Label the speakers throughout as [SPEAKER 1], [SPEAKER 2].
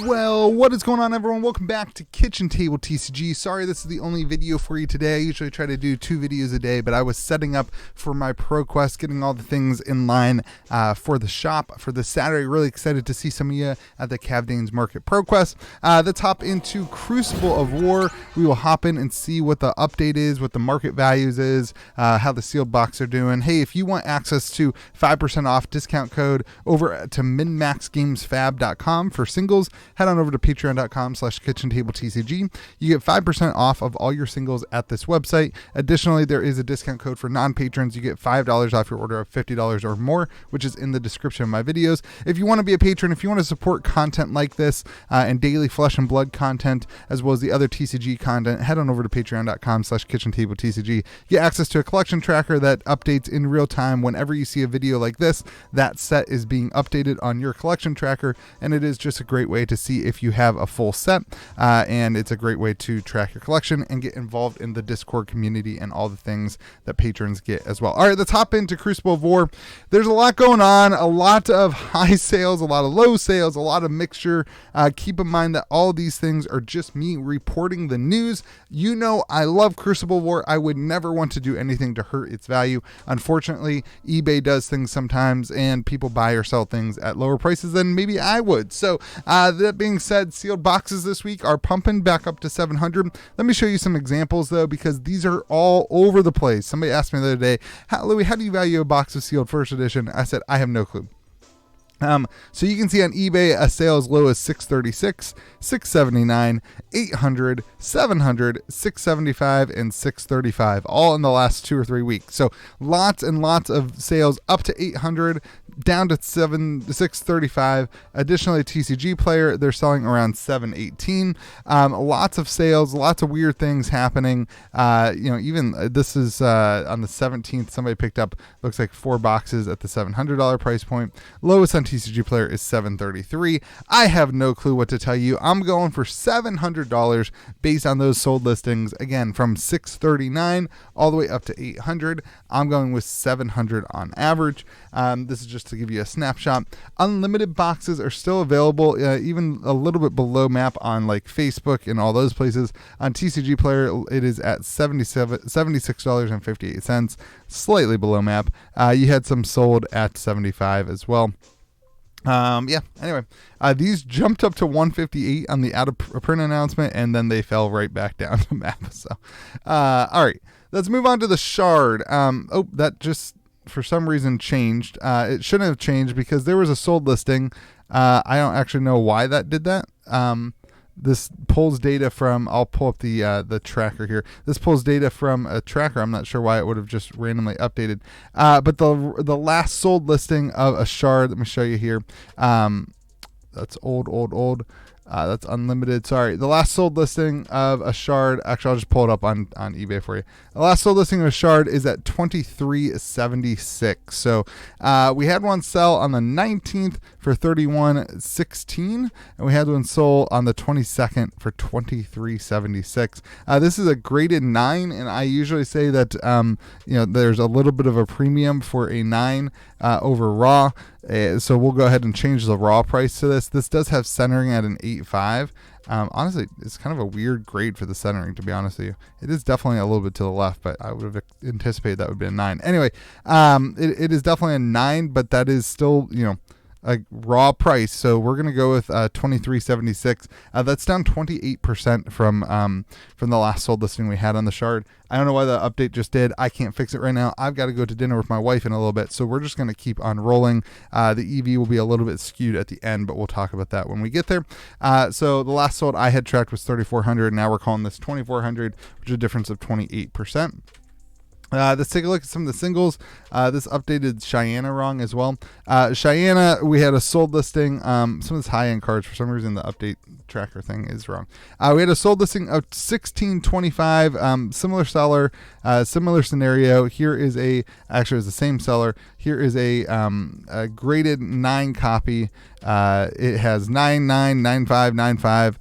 [SPEAKER 1] Well, what is going on, everyone? Welcome back to Kitchen Table TCG. Sorry this is the only video for you today. I usually try to do 2 videos a day, but I was setting up for my Pro Quest, getting all the things in line for the shop for this Saturday. Really excited to see some of you at the KTCG Market Pro Quest. Let's hop into Crucible of War. We will hop in and see what the update is, what the market values is, how the sealed box are doing. Hey, if you want access to 5% off discount code over to minmaxgamesfab.com for singles, head on over to patreon.com/KitchenTableTCG. You get 5% off of all your singles at this website. Additionally, there is a discount code for non-patrons. You get $5 off your order of $50 or more, which is in the description of my videos. If you want to be a patron, if you want to support content like this and daily flesh and blood content, as well as the other TCG content, head on over to patreon.com/KitchenTableTCG. Get access to a collection tracker that updates in real time whenever you see a video like this. That set is being updated on your collection tracker, and it is just a great way to see if you have a full set, and it's a great way to track your collection and get involved in the Discord community and all the things that patrons get as well. All right, let's hop into Crucible of War. There's a lot going on, a lot of high sales, a lot of low sales, a lot of mixture. Keep in mind that all these things are just me reporting the news. You know I love Crucible of War. I would never want to do anything to hurt its value. Unfortunately, eBay does things sometimes, and people buy or sell things at lower prices than maybe I would. So that being said, sealed boxes this week are pumping back up to 700. Let me show you some examples, though, because these are all over the place. Somebody asked me the other day, Louis, how do you value a box of sealed first edition? I said, I have no clue. So you can see on eBay a sale as low as $636, $679, $800, $700, $675, and $635, all in the last 2 or 3 weeks. So lots and lots of sales up to $800, down to $635. Additionally, TCG Player, they're selling around $718. Lots of sales, lots of weird things happening. Even this is on the 17th. Somebody picked up, looks like 4 boxes at the $700 price point. Lowest on TCG Player is $733. I have no clue what to tell you. I'm going for $700 based on those sold listings. Again, from $639 all the way up to $800. I'm going with $700 on average. This is just to give you a snapshot. Unlimited boxes are still available, even a little bit below map on like Facebook and all those places. On TCG Player, it is at $76.58, slightly below map. You had some sold at $75 as well. Anyway, these jumped up to 158 on the out of print announcement, and then they fell right back down to map. So, all right, let's move on to the shard. That just for some reason changed. It shouldn't have changed because there was a sold listing. I don't actually know why that did that. This pulls data from, I'll pull up the tracker here. This pulls data from a tracker. I'm not sure why it would have just randomly updated. But the last sold listing of a shard, let me show you here. That's old. That's unlimited. Sorry. The last sold listing of a shard, actually, I'll just pull it up on eBay for you. The last sold listing of a shard is at $23.76. So we had one sell on the 19th for $31.16, and we had one sold on the 22nd for $23.76. This is a graded 9, and I usually say that there's a little bit of a premium for a 9 over raw. So we'll go ahead and change the raw price to this. This does have centering at an 8.5. Honestly, it's kind of a weird grade for the centering, to be honest with you. It is definitely a little bit to the left, but I would have anticipated that would be a 9. Anyway, it is definitely a 9, but that is still, a raw price. So we're going to go with $23.76. That's down 28% from the last sold listing we had on the shard. I don't know why the update just did. I can't fix it right now. I've got to go to dinner with my wife in a little bit, so we're just going to keep on rolling. The EV will be a little bit skewed at the end, but we'll talk about that when we get there. So the last sold I had tracked was 3,400. Now we're calling this 2,400, which is a difference of 28%. Let's take a look at some of the singles. This updated Cheyenne wrong as well. Cheyenne, we had a sold listing. Some of this high-end cards, for some reason, the update tracker thing is wrong. We had a sold listing of $16.25. Similar seller, similar scenario. Here is actually it's the same seller. Here is a graded 9 copy. It has 999595,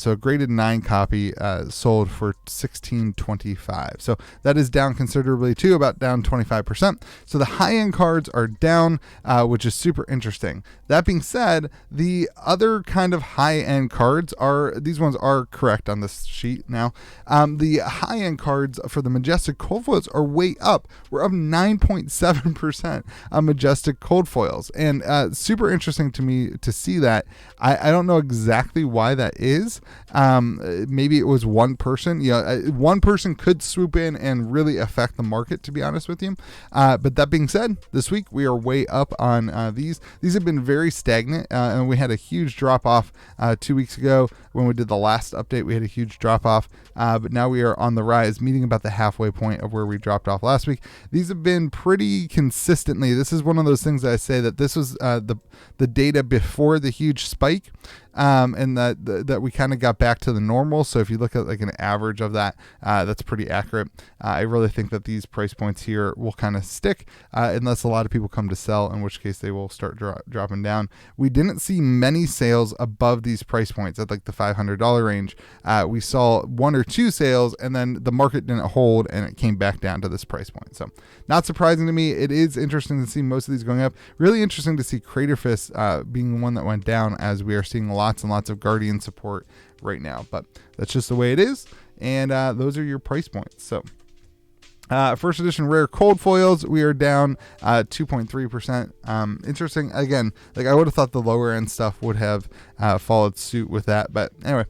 [SPEAKER 1] so a graded 9 copy, sold for $16.25. So that is down considerably too, about down 25%. So the high-end cards are down, which is super interesting. That being said, the other kind of high-end cards these ones are correct on this sheet now. The high-end cards for the Majestic cold foils are way up. We're up 9.7% on Majestic cold foils, and super interesting to me to see that. I don't know exactly why that is. Maybe it was one person. One person could swoop in and really affect the market, to be honest with you. But that being said, this week we are way up on these. These have been very stagnant, and we had a huge drop off 2 weeks ago when we did the last update. We had a huge drop off, but now we are on the rise, meeting about the halfway point of where we dropped off last week. These have been pretty consistently. This is one of those things that I say that this was the data before the huge spike, and that we kind of got back to the normal. So if you look at like an average of that, that's pretty accurate. I really think that these price points here will kind of stick, unless a lot of people come to sell, in which case they will start dropping down. We didn't see many sales above these price points at like the $500 range. We saw 1 or 2 sales, and then the market didn't hold and it came back down to this price point. So not surprising to me. It is interesting to see most of these going up. Really interesting to see Crater Fist being the one that went down, as we are seeing lots and lots of Guardian support right now. But that's just the way it is, and those are your price points. So first edition rare cold foils, we are down 2.3%. Interesting. Again, like I would have thought the lower end stuff would have followed suit with that. But anyway,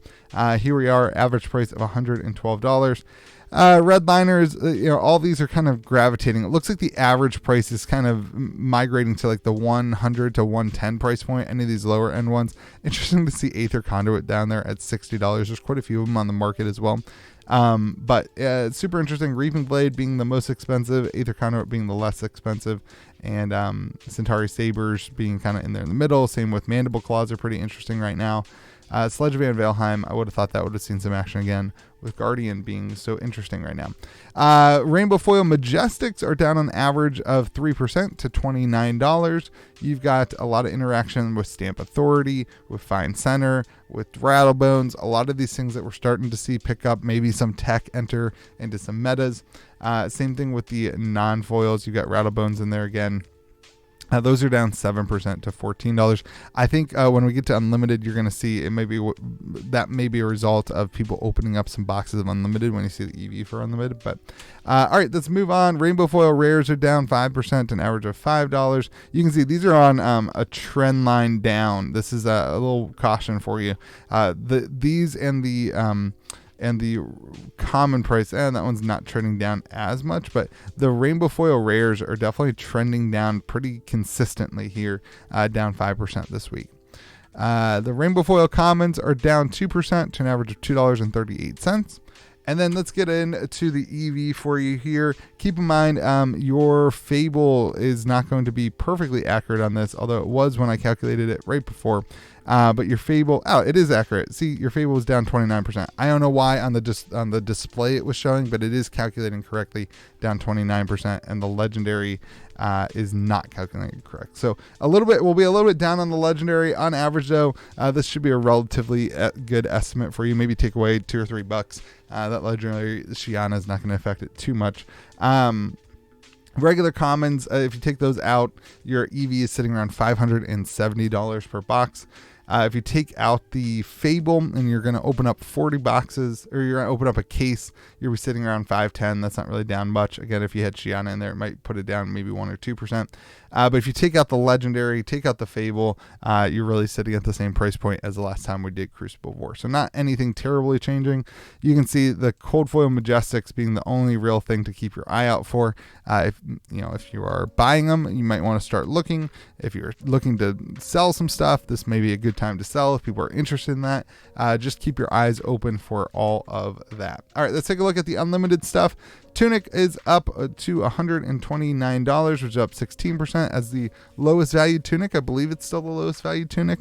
[SPEAKER 1] here we are, average price of $112. Red liners, all these are kind of gravitating. It looks like the average price is kind of migrating to like the 100 to 110 price point. Any of these lower end ones. Interesting to see Aether Conduit down there at $60. There's quite a few of them on the market as well. But it's super interesting. Reaping Blade being the most expensive, Aether Conduit being the less expensive, and Centauri Sabers being kind of in there in the middle. Same with Mandible Claws are pretty interesting right now. Sledge Van Valheim, I would have thought that would have seen some action again, with Guardian being so interesting right now. Rainbow Foil Majestics are down on average of 3% to $29. You've got a lot of interaction with Stamp Authority, with Fine Center, with Rattlebones, a lot of these things that we're starting to see pick up, maybe some tech enter into some metas. Same thing with the non-foils. You've got Rattlebones in there again. Those are down 7% to $14. I think when we get to Unlimited, you're going to see it that may be a result of people opening up some boxes of Unlimited when you see the EV for Unlimited. But all right, let's move on. Rainbow Foil Rares are down 5%, an average of $5. You can see these are on a trend line down. This is a little caution for you. These and the common price, and that one's not trending down as much, but the Rainbow Foil Rares are definitely trending down pretty consistently here, down 5% this week. The Rainbow Foil Commons are down 2% to an average of $2.38. And then let's get into the EV for you here. Keep in mind, your Fable is not going to be perfectly accurate on this, although it was when I calculated it right before. But your Fable, it is accurate. See, your Fable was down 29%. I don't know why on the display it was showing, but it is calculating correctly, down 29%, and the Legendary is not calculating correct. So we'll be a little bit down on the Legendary. On average, though, this should be a relatively good estimate for you. Maybe take away $2 or $3. That Legendary Shiana is not going to affect it too much. Regular commons, if you take those out, your EV is sitting around $570 per box. If you take out the Fable and you're going to open up 40 boxes, or you're going to open up a case, you're sitting around $510. That's not really down much. Again, if you had Shiana in there, it might put it down maybe 1 or 2%. But if you take out the Legendary, take out the Fable, you're really sitting at the same price point as the last time we did Crucible of War. So not anything terribly changing. You can see the Cold Foil Majestics being the only real thing to keep your eye out for. If you are buying them, you might want to start looking. If you're looking to sell some stuff, this may be a good time to sell if people are interested in that. Just keep your eyes open for all of that. All right, let's take a look at the Unlimited stuff. Tunic is up to $129, which is up 16% as the lowest valued Tunic. I believe it's still the lowest valued Tunic.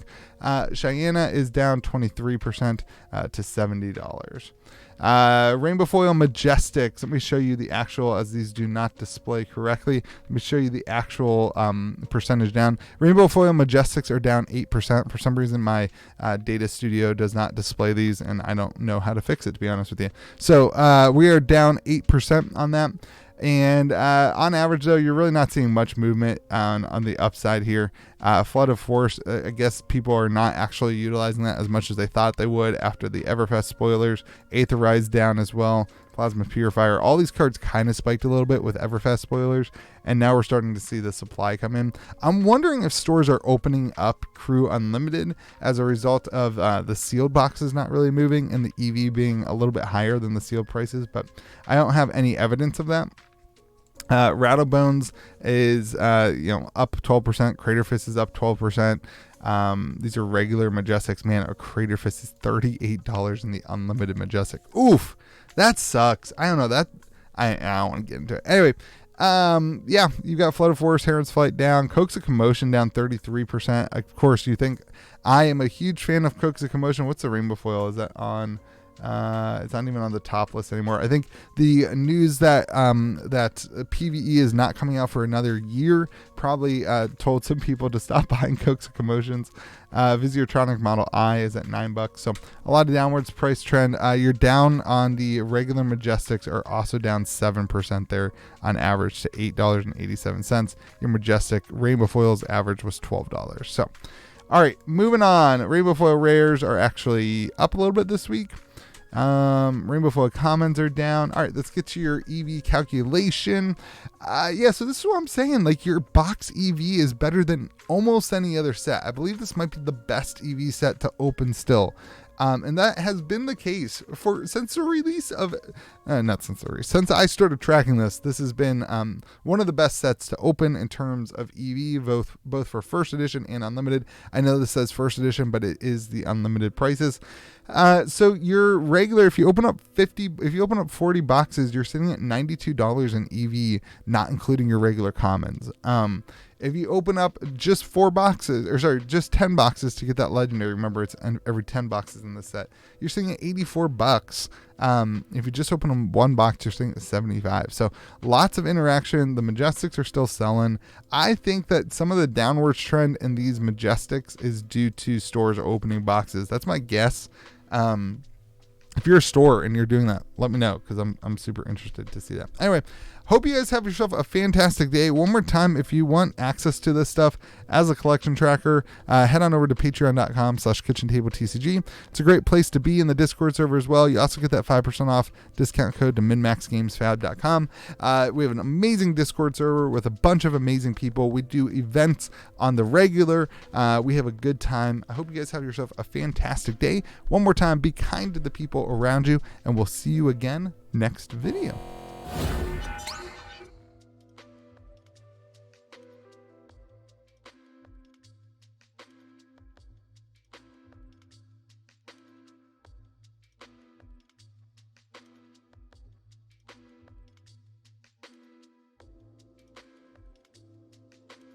[SPEAKER 1] Cheyenne is down 23% to $70. Rainbow Foil Majestics. Let me show you the actual, as these do not display correctly. Let me show you the actual percentage down. Rainbow Foil Majestics are down 8%. For some reason, my data studio does not display these, and I don't know how to fix it, to be honest with you. So we are down 8% on that. And on average, though, you're really not seeing much movement on the upside here. Flood of Force, I guess people are not actually utilizing that as much as they thought they would after the Everfest spoilers. Aetherize down as well. Plasma Purifier. All these cards kind of spiked a little bit with Everfest spoilers, and now we're starting to see the supply come in. I'm wondering if stores are opening up Crew Unlimited as a result of the sealed boxes not really moving and the EV being a little bit higher than the sealed prices, but I don't have any evidence of that. Rattlebones is up 12%. Crater Fist is up 12%. These are regular Majestics. Man, a Crater Fist is $38 in the unlimited Majestic. Oof, that sucks. I don't know that. I don't want to get into it. Anyway, yeah, you've got Flood of Force, Heron's Flight down, Coax of Commotion down 33%. Of course, you think I am a huge fan of Coax of Commotion. What's the Rainbow Foil? Is that on? It's not even on the top list anymore. I think the news that that PvE is not coming out for another year probably told some people to stop buying Coax of Commotions. Visitronic Model I is at $9, so a lot of downwards price trend. You're down on the regular Majestics, are also down 7% there on average to $8.87. Your Majestic Rainbow Foils average was $12. So, all right, moving on. Rainbow Foil Rares are actually up a little bit this week. Rainbow Foil Commons are down. All right, let's get to your EV calculation. Yeah, so this is what I'm saying. Like, your box EV is better than almost any other set. I believe this might be the best EV set to open still. And that has been the case since the release of, since I started tracking this. This has been one of the best sets to open in terms of EV, both for first edition and unlimited. I know this says first edition, but it is the unlimited prices. So your regular, if you open up 40 boxes, you're sitting at $92 in EV, not including your regular commons. If you open up just just 10 boxes to get that legendary, remember it's every 10 boxes in the set, you're sitting at $84. If you just open one box, you're sitting at $75. So lots of interaction. The Majestics are still selling. I think that some of the downwards trend in these Majestics is due to stores opening boxes. That's my guess. If you're a store and you're doing that, let me know, because I'm super interested to see that. Anyway, hope you guys have yourself a fantastic day. One more time, if you want access to this stuff as a collection tracker, head on over to patreon.com/KitchenTableTCG. It's a great place to be in the Discord server as well. You also get that 5% off discount code to minmaxgamesfab.com. We have an amazing Discord server with a bunch of amazing people. We do events on the regular. We have a good time. I hope you guys have yourself a fantastic day. One more time, be kind to the people around you, and we'll see you again next video.